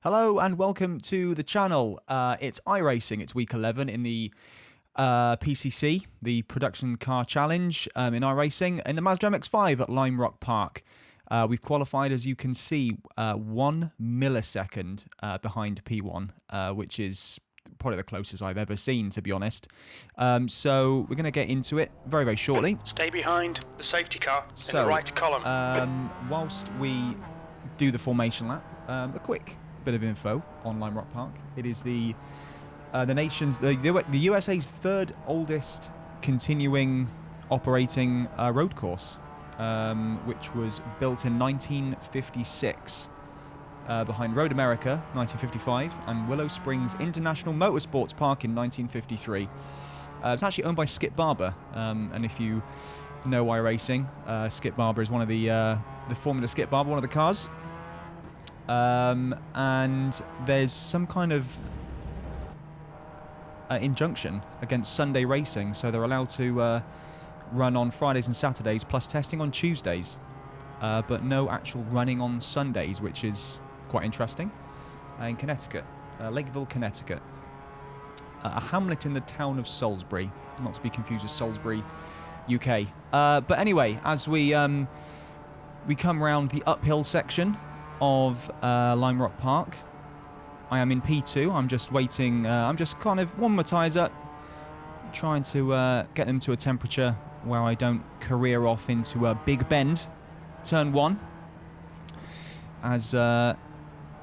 Hello and welcome to the channel. It's iRacing. It's week 11 in the PCC, the Production Car Challenge in iRacing, in the Mazda MX-5 at Lime Rock Park. We've qualified, as you can see, 1 millisecond behind P1, which is probably the closest I've ever seen, to be honest. So we're going to get into it very, very shortly. Stay behind the safety car in the right column. Whilst we do the formation lap, a quick bit of info on Lime Rock Park. It is the USA's third oldest continuing operating road course, which was built in 1956 behind Road America 1955 and Willow Springs International Motorsports Park in 1953. It's actually owned by Skip Barber, and if you know iRacing, Skip Barber is one of the Formula Skip Barber, one of the cars. And there's some kind of injunction against Sunday racing, so they're allowed to run on Fridays and Saturdays, plus testing on Tuesdays, but no actual running on Sundays, which is quite interesting. In Connecticut, Lakeville, Connecticut, a hamlet in the town of Salisbury, not to be confused with Salisbury, UK. But anyway, as we come round the uphill section of Lime Rock Park, I am in P2. I'm just waiting. I'm just kind of warming my tyres up, trying to get them to a temperature where I don't career off into a big bend, turn 1. As I'm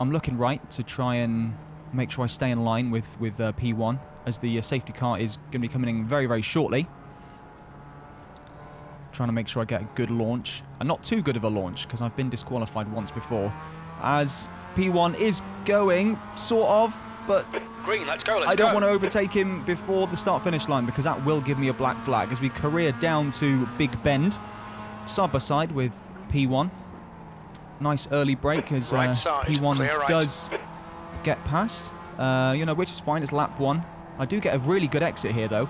looking right to try and make sure I stay in line with P1, as the safety car is going to be coming in very, very shortly. Trying to make sure I get a good launch, and not too good of a launch because I've been disqualified once before, as P1 is going sort of, but green, let's go. I don't want to overtake him before the start finish line because that will give me a black flag as we career down to Big Bend, side by side with P1. Nice early break as P1 does get past, which is fine. It's lap 1. I do get a really good exit here though,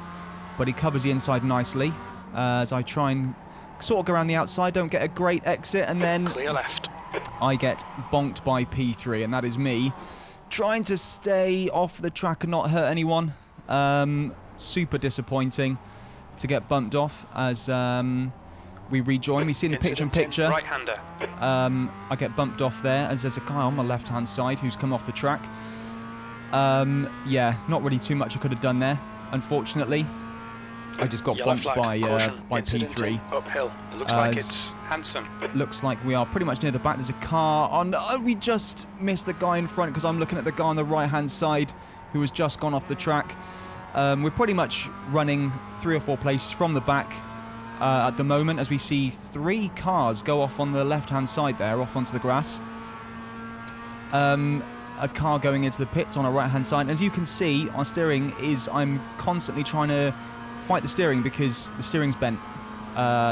but he covers the inside nicely. As I try and sort of go around the outside, don't get a great exit, and then clear left. I get bonked by P3, and that is me trying to stay off the track and not hurt anyone. Super disappointing to get bumped off as we rejoin. We see in the picture-in-picture. Right-hander. I get bumped off there as there's a guy on my left-hand side who's come off the track. Yeah, not really too much I could have done there, unfortunately. I just got bumped by P3. Uphill. It looks like it's handsome. Looks like we are pretty much near the back. There's a car on. Oh, we just missed the guy in front because I'm looking at the guy on the right-hand side who has just gone off the track. We're pretty much running 3 or 4 places from the back at the moment as we see 3 cars go off on the left-hand side there, off onto the grass. A car going into the pits on our right-hand side. As you can see, our steering is, I'm constantly trying to fight the steering because the steering's bent.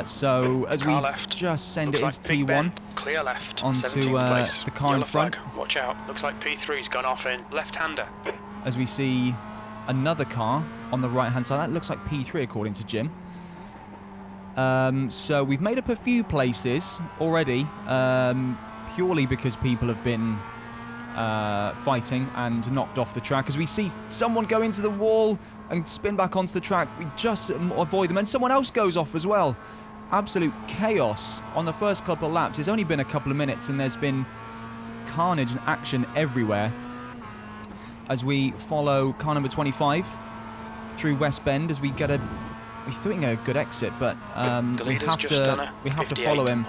So as we just send it into T1, clear left, onto the car in front. Watch out, looks like P3's gone off in left-hander. As we see another car on the right-hand side, that looks like P3 according to Jim. So we've made up a few places already, purely because people have been fighting and knocked off the track. As we see someone go into the wall and spin back onto the track, we just avoid them, and someone else goes off as well. Absolute chaos on the first couple of laps. It's only been a couple of minutes and there's been carnage and action everywhere as we follow car number 25 through West Bend as we get a, we think a good exit, but we have to follow him,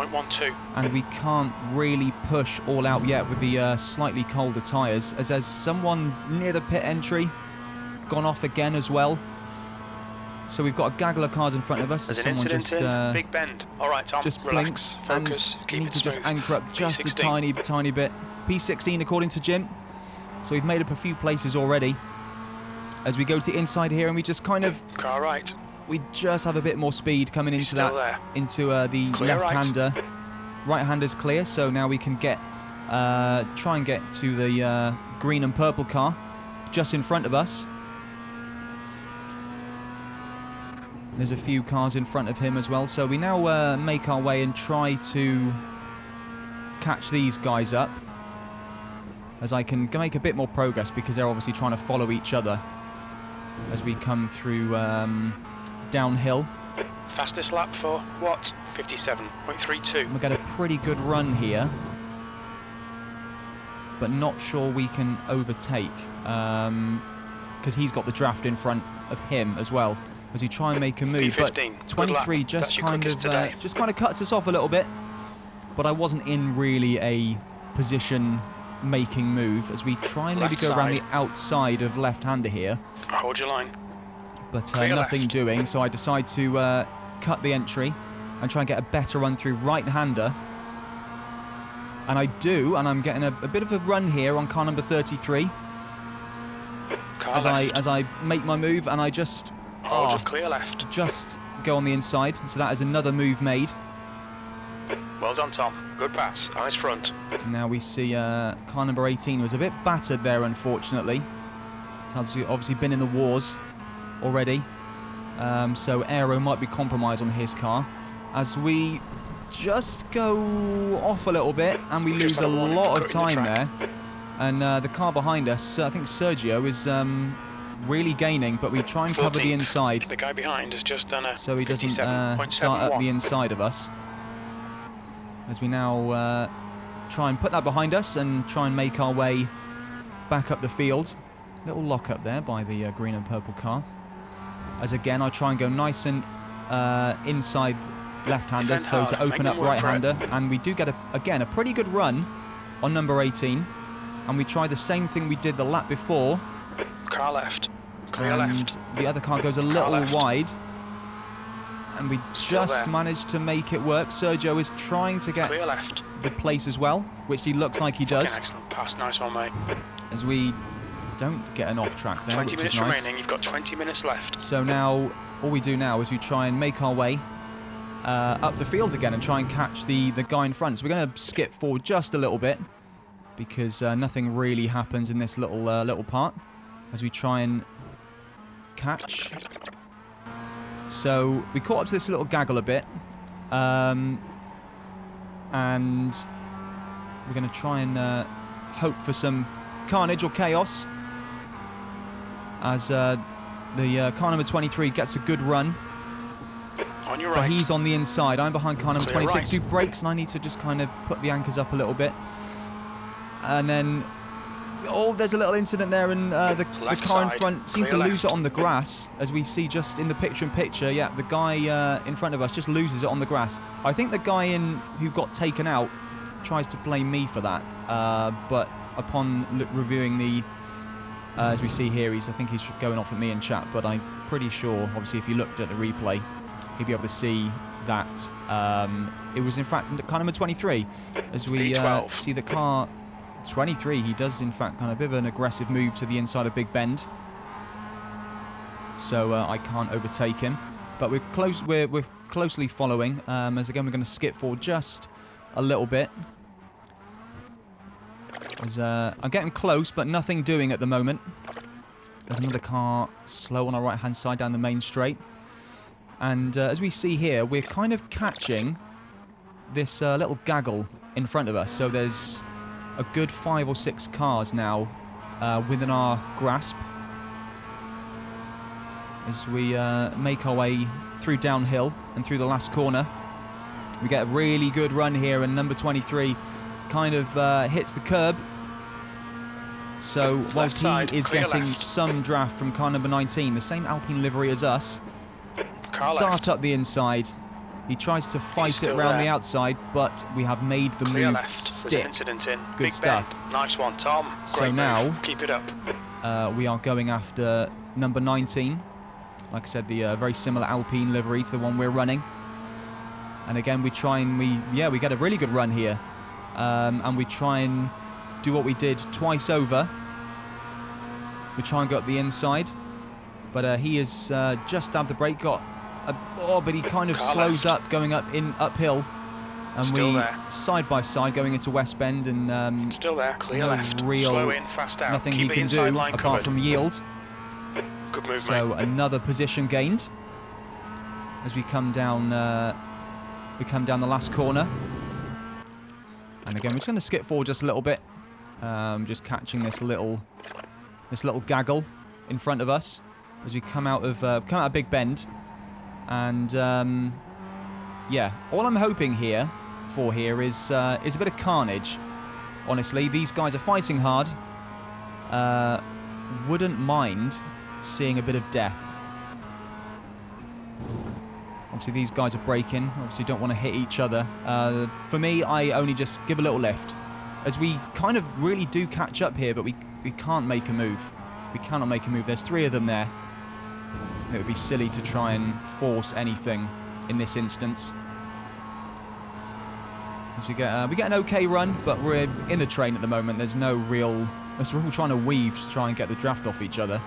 and we can't really push all out yet with the slightly colder tyres, as there's someone near the pit entry gone off again as well. So we've got a gaggle of cars in front of us. There's someone just Big Bend. All right, Tom, just relax, blinks focus, and need to just anchor up just a tiny bit. P16 according to Jim. So we've made up a few places already as we go to the inside here, and we just kind of car right. We just have a bit more speed coming into that, into the left-hander. Right-hander's clear, so now we can get, try and get to the green and purple car just in front of us. There's a few cars in front of him as well, so we now make our way and try to catch these guys up. as I can make a bit more progress, because they're obviously trying to follow each other as we come through downhill. Fastest lap for what? 57.32. We get a pretty good run here, but not sure we can overtake, because he's got the draft in front of him as well as we try and make a move. But 23 just kind of cuts us off a little bit. But I wasn't in really a position-making move as we try and maybe go around the outside of left-hander here. Hold your line. But nothing doing, so I decide to cut the entry and try and get a better run through right-hander. And I do, and I'm getting a bit of a run here on car number 33 as I make my move, and I just clear left. Just go on the inside. So that is another move made. Well done, Tom. Good pass. Eyes front. Now we see car number 18 was a bit battered there, unfortunately. It's obviously been in the wars already. So aero might be compromised on his car. As we just go off a little bit, and we lose a lot of time there. And the car behind us, I think Sergio, is really gaining, but we try and cover the inside. The guy behind has just done a so he doesn't start up the inside of us. As we now try and put that behind us and try and make our way back up the field. Little lock up there by the green and purple car. As again, I try and go nice and inside left-hander, so to open up right-hander. And we do get, again, a pretty good run on number 18. And we try the same thing we did the lap before. Car left. Clear left. The other car goes a little wide. And we just managed to make it work. Sergio is trying to get the place as well, which he looks like he does. Excellent pass. Nice one, mate. As we don't get an off track there, 20 which minutes is nice. remaining. You've got 20 minutes left. So now, all we do now is we try and make our way up the field again and try and catch the guy in front. So we're going to skip forward just a little bit, because nothing really happens in this little part as we try and catch. So we caught up to this little gaggle a bit, and we're going to try and hope for some carnage or chaos as the car number 23 gets a good run. On your right. But he's on the inside. I'm behind car number 26 who brakes, and I need to just kind of put the anchors up a little bit. And then, there's a little incident there, and the car in front seemed to lose it on the grass, as we see just in the picture-in-picture. Yeah, the guy in front of us just loses it on the grass. I think the guy who got taken out tries to blame me for that, but upon reviewing the, as we see here, I think he's going off at me in chat, but I'm pretty sure, obviously, if you looked at the replay, he'd be able to see that it was in fact car number 23, as we see the car 23, he does in fact kind of a bit of an aggressive move to the inside of Big Bend, so I can't overtake him, but we're closely following, as again we're going to skip forward just a little bit, as I'm getting close but nothing doing at the moment. There's another car slow on our right hand side down the main straight, and as we see here, we're kind of catching this little gaggle in front of us, so there's a good 5 or 6 cars now within our grasp as we make our way through downhill and through the last corner. We get a really good run here, and number 23 kind of hits the curb. So whilst he is getting some draft from car number 19, the same Alpine livery as us, dart up the inside. He tries to fight it around the outside, but we have made the move stick. Good stuff. Nice one, Tom. So now, keep it up. We are going after number 19. Like I said, the very similar Alpine livery to the one we're running. And again, we try and we get a really good run here, and we try and do what we did twice over. We try and go up the inside, but he has just stabbed the brake, but he kind of slows up going uphill, and we side by side going into West Bend, and still there, clear left, slow in, fast out, nothing he can do apart from yield. Good move, so mate. Another position gained as we come down. We come down the last corner, and again we're just going to skip forward just a little bit Just catching this little gaggle in front of us as we come out of Big Bend. And yeah, all I'm hoping for here is a bit of carnage. Honestly, these guys are fighting hard. Wouldn't mind seeing a bit of death. Obviously, these guys are braking. Obviously, don't want to hit each other. For me, I only just give a little lift, as we kind of really do catch up here, but we can't make a move. We cannot make a move. There's 3 of them there. It would be silly to try and force anything in this instance. As we get an okay run, but we're in the train at the moment. There's no real... We're all trying to weave to try and get the draft off each other.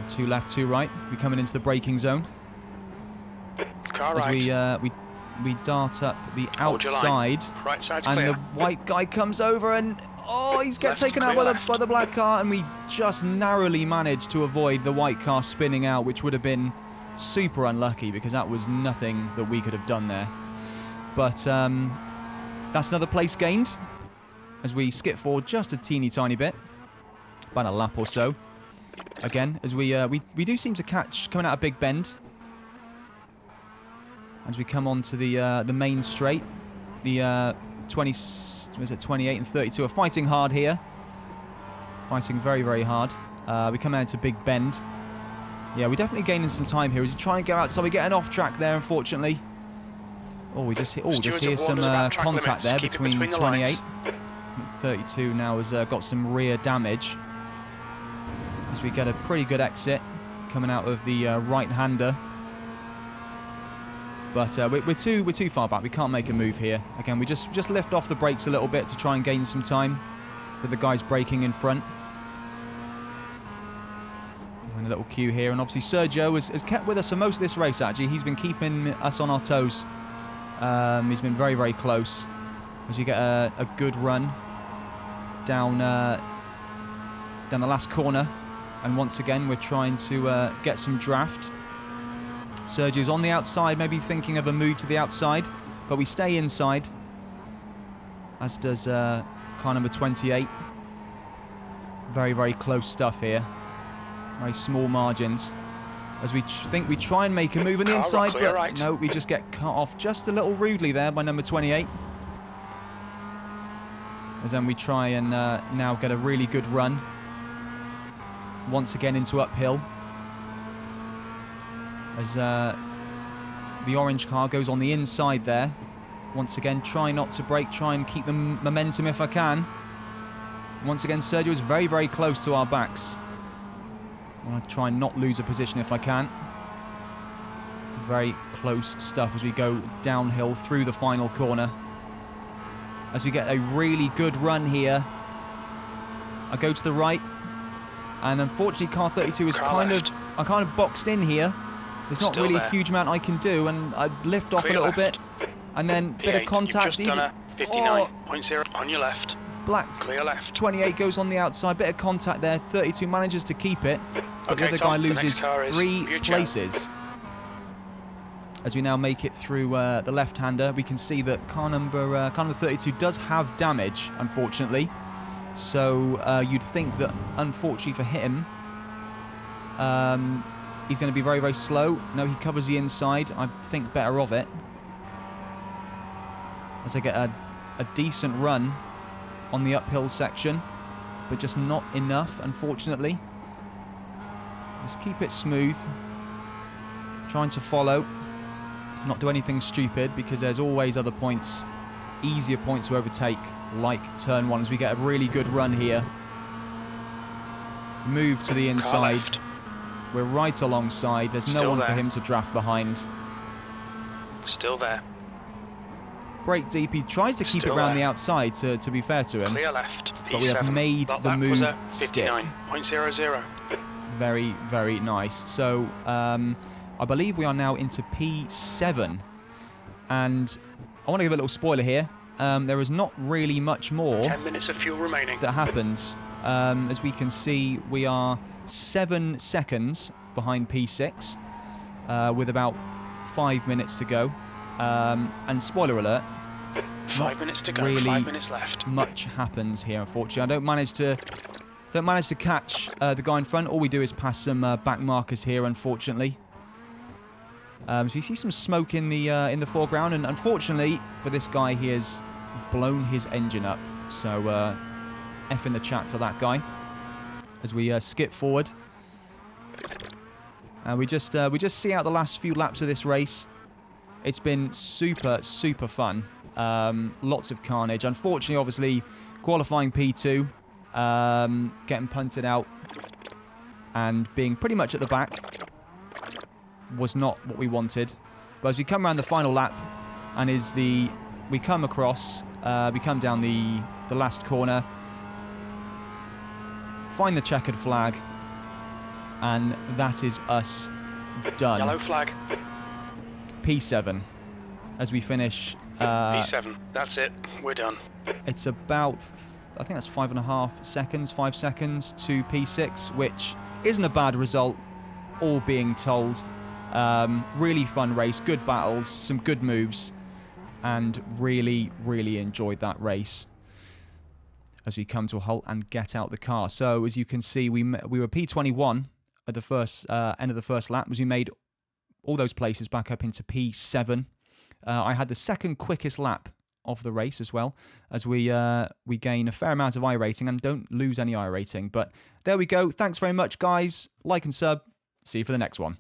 2 left, 2 right. We're coming into the braking zone. Car as right. we dart up the outside, right side's and clear. the white guy comes over and he's gets taken out by the black car, and we just narrowly managed to avoid the white car spinning out, which would have been super unlucky because that was nothing that we could have done there. But that's another place gained as we skip forward just a teeny tiny bit, about a lap or so. Again, as we do seem to catch coming out of Big Bend. As we come on to the main straight, the 28 and 32 are fighting hard here. Fighting very, very hard. We come out to Big Bend. Yeah, we're definitely gaining some time here. As we try and get out, so we're getting off track there, unfortunately. Oh, we just hear some contact there between 28 and 32. Now has got some rear damage. As we get a pretty good exit coming out of the right-hander. But we're too far back. We can't make a move here. Again, we just lift off the brakes a little bit to try and gain some time with the guys braking in front. And a little queue here. And obviously Sergio has kept with us for most of this race, actually. He's been keeping us on our toes. He's been very, very close. As you get a good run down the last corner. And once again, we're trying to get some draft. Sergio's on the outside, maybe thinking of a move to the outside, but we stay inside, as does car number 28. Very, very close stuff here. Very small margins. As we think we try and make a move on the inside, but no, we just get cut off just a little rudely there by number 28. As then we try and now get a really good run. Once again into uphill. As the orange car goes on the inside there. Once again, try not to brake, try and keep the momentum if I can. Once again, Sergio is very, very close to our backs. I want to try and not lose a position if I can. Very close stuff as we go downhill through the final corner. As we get a really good run here. I go to the right. And unfortunately, car 32 is kind of boxed in here. There's not really a huge amount I can do, and I lift off a little bit, and then bit of contact. You've just done a 59.0 on your left. Black Clear left. 28 goes on the outside, bit of contact there. 32 manages to keep it, but the other guy loses 3 places. As we now make it through the left-hander, we can see that car number 32 does have damage, unfortunately. So you'd think that, unfortunately for him, he's going to be very, very slow. No, he covers the inside. I think better of it. As I get a decent run on the uphill section, but just not enough, unfortunately. Just keep it smooth. Trying to follow. Not do anything stupid, because there's always other points, easier points to overtake, like turn 1, as we get a really good run here. Move to the inside. We're right alongside. There's no one for him to draft behind. Still there. Brake deep. He tries to keep it around the outside, to be fair to him. Clear left. But we have made the move stick. 59.00. Very, very nice. So, I believe we are now into P7. And I want to give a little spoiler here. There is not really much more 10 minutes of fuel remaining that happens. As we can see, we are 7 seconds behind P6 with about 5 minutes to go. And spoiler alert, 5 minutes to go, really 5 minutes left. much happens here, unfortunately. I don't manage to catch the guy in front. All we do is pass some back markers here, unfortunately. So you see some smoke in the foreground, and unfortunately for this guy, he has blown his engine up. So F in the chat for that guy. As we skip forward, and we just see out the last few laps of this race. It's been super fun. Lots of carnage. Unfortunately, obviously, qualifying P2, getting punted out, and being pretty much at the back was not what we wanted. But as we come around the final lap, and we come across, we come down the last corner, find the checkered flag, and that is us done. Yellow flag. P7 as we finish. P7. That's it. We're done. It's about, I think that's 5 seconds to P6, which isn't a bad result, all being told. Really fun race, good battles, some good moves, and really enjoyed that race as we come to a halt and get out the car. So as you can see, we were P21 at the first end of the first lap, as we made all those places back up into P7. I had the second quickest lap of the race as well, as we gain a fair amount of iRating and don't lose any iRating. But there we go. Thanks very much, guys. Like and sub. See you for the next one.